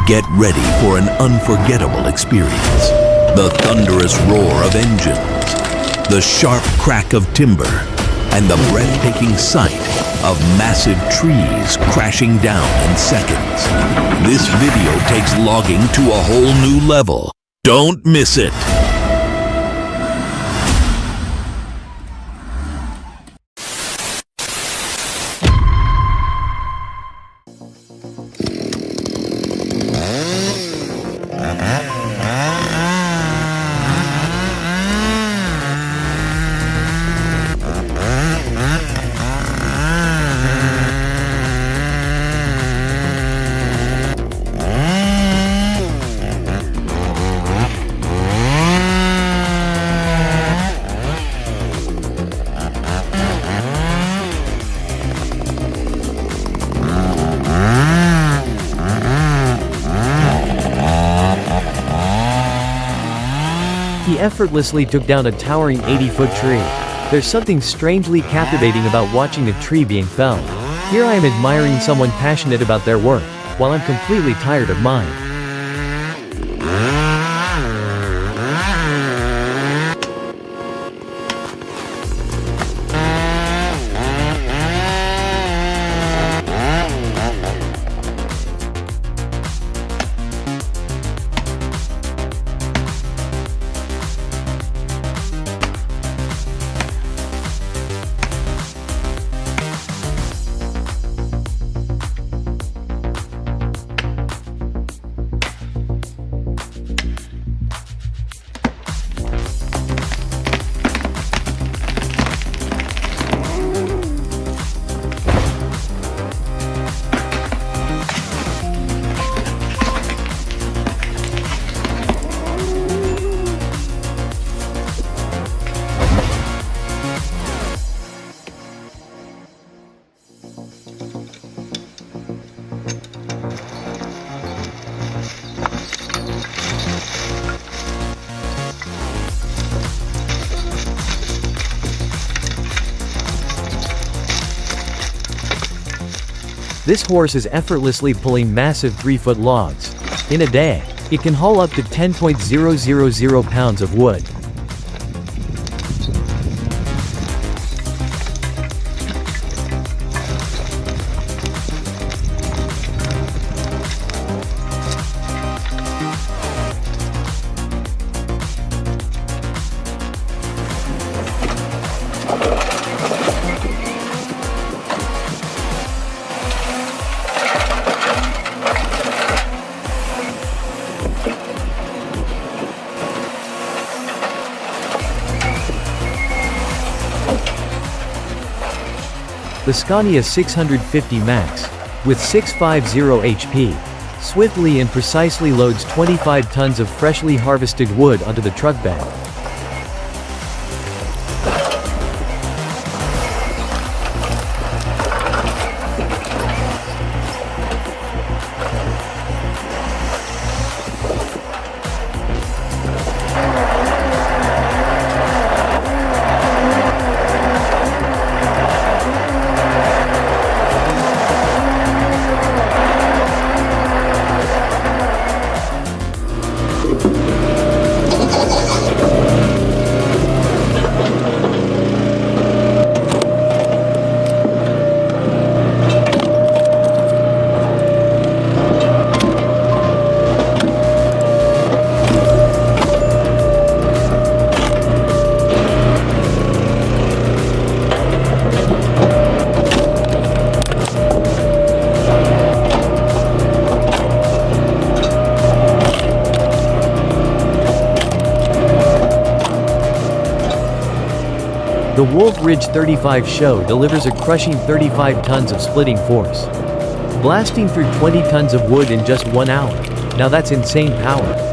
Get ready for an unforgettable experience. The thunderous roar of engines, the sharp crack of timber, and the breathtaking sight of massive trees crashing down in seconds. This video takes logging to a whole new level. Don't miss it. He effortlessly took down a towering 80-foot tree. There's something strangely captivating about watching a tree being felled. Here I am admiring someone passionate about their work, while I'm completely tired of mine. This horse is effortlessly pulling massive 3-foot logs. In a day, it can haul up to 10.000 pounds of wood. The Scania 650 Max, with 650 HP, swiftly and precisely loads 25 tons of freshly harvested wood onto the truck bed. The Wolf Ridge 35 show delivers a crushing 35 tons of splitting force, blasting through 20 tons of wood in just 1 hour. Now that's insane power.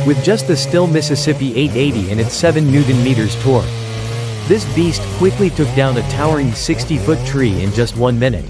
with just the Still Mississippi 880 and its 7 Newton meters torque. This beast quickly took down a towering 60-foot tree in just 1 minute.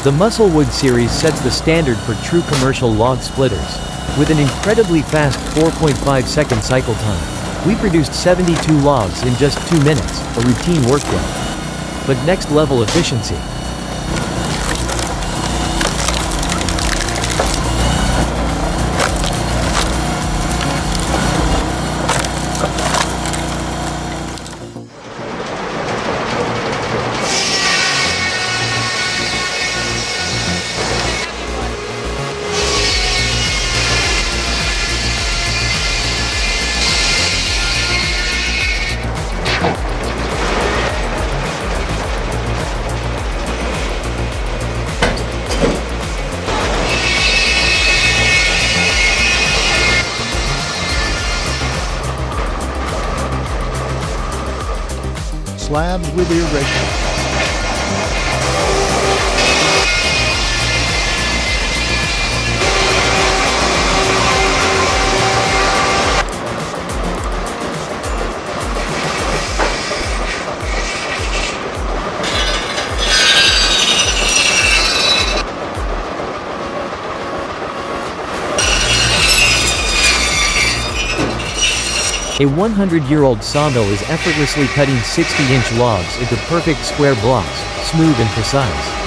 The Musclewood series sets the standard for true commercial log splitters. With an incredibly fast 4.5-second cycle time, we produced 72 logs in just 2 minutes, a routine workday. But next level efficiency. Slabs with irregular. A 100-year-old sawmill is effortlessly cutting 60-inch logs into perfect square blocks, smooth and precise.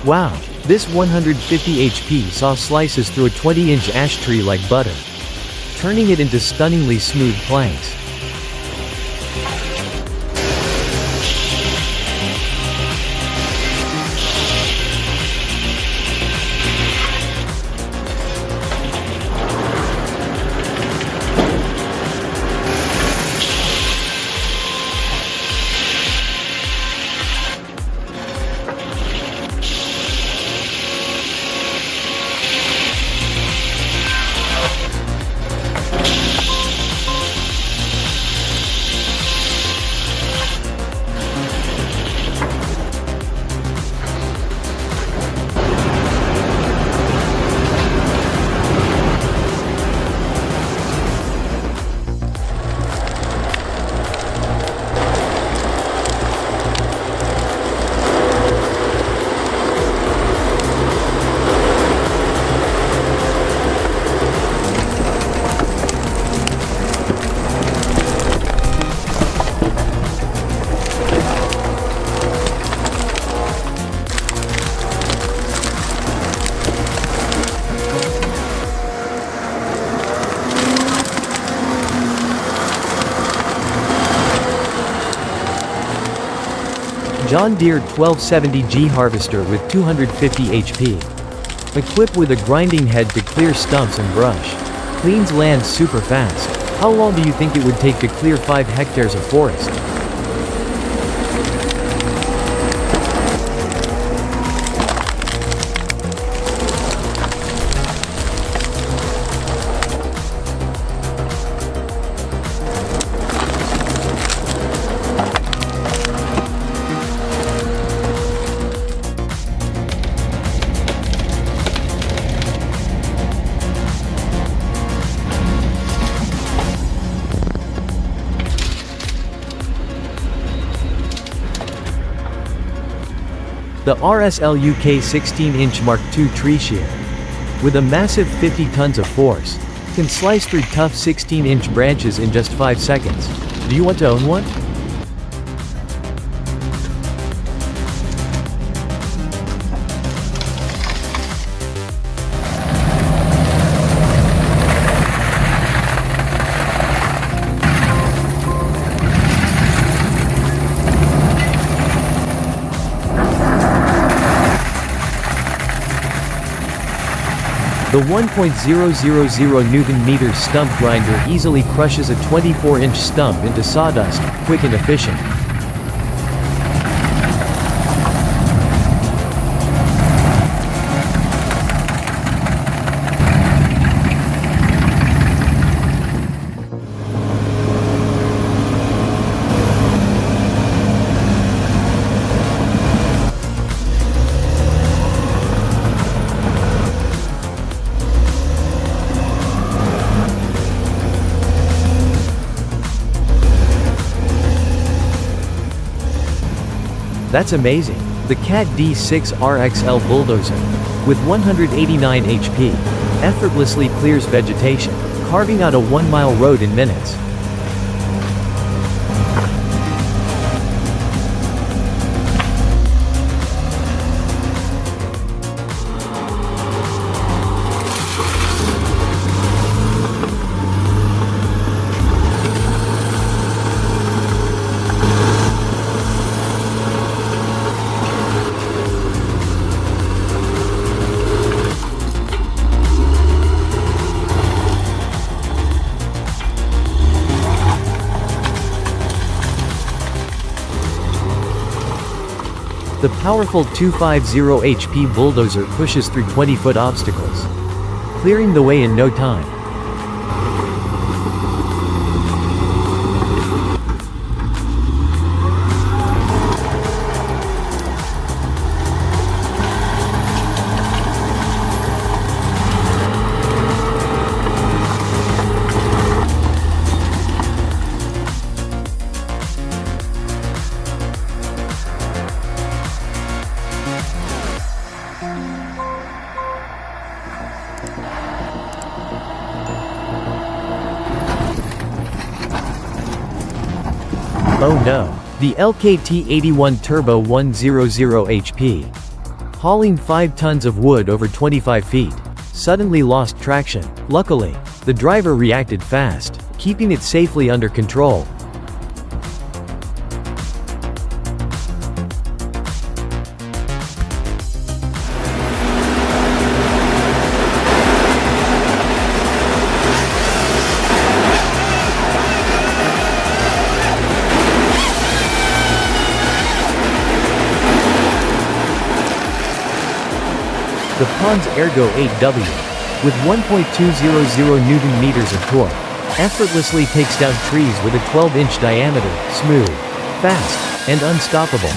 Wow, this 150 HP saw slices through a 20-inch ash tree like butter, turning it into stunningly smooth planks. John Deere 1270G harvester with 250 HP. Equipped with a grinding head to clear stumps and brush. Cleans land super fast. How long do you think it would take to clear 5 hectares of forest? The RSLUK 16-inch Mark II tree shear. With a massive 50 tons of force, can slice through tough 16-inch branches in just 5 seconds. Do you want to own one? The 1.000 Newton-meters stump grinder easily crushes a 24-inch stump into sawdust, quick and efficient. That's amazing. The Cat D6 RXL bulldozer, with 189 HP, effortlessly clears vegetation, carving out a 1-mile road in minutes. The powerful 250 HP bulldozer pushes through 20-foot obstacles, clearing the way in no time. Oh no. The LKT81 Turbo 100 HP. Hauling 5 tons of wood over 25 feet. Suddenly lost traction. Luckily, the driver reacted fast, keeping it safely under control. The Pons Ergo 8W, with 1.200 Newton-meters of torque, effortlessly takes down trees with a 12-inch diameter, smooth, fast, and unstoppable.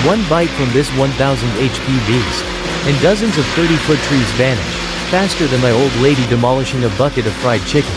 One bite from this 1000 HP beast, and dozens of 30-foot trees vanish. faster than my old lady demolishing a bucket of fried chicken.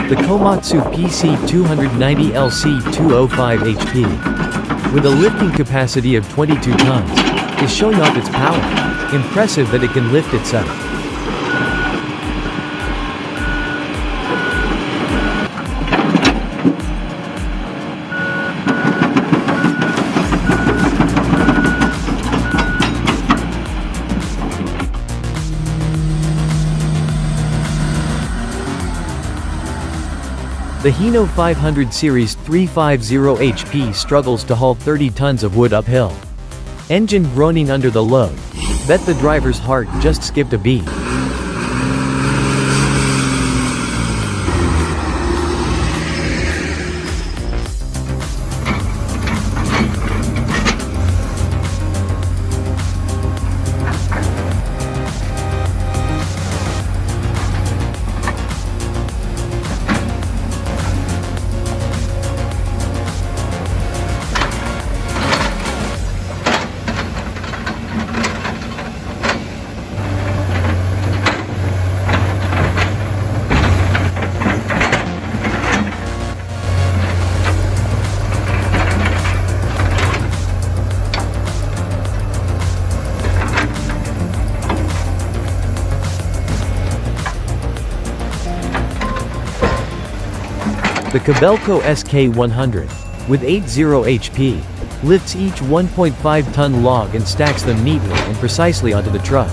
The Komatsu PC290LC205 HP, with a lifting capacity of 22 tons, is showing off its power. Impressive that it can lift itself. The Hino 500 Series 350 HP struggles to haul 30 tons of wood uphill. Engine groaning under the load. Bet the driver's heart just skipped a beat. The Kobelco SK100, with 80 HP, lifts each 1.5-ton log and stacks them neatly and precisely onto the truck.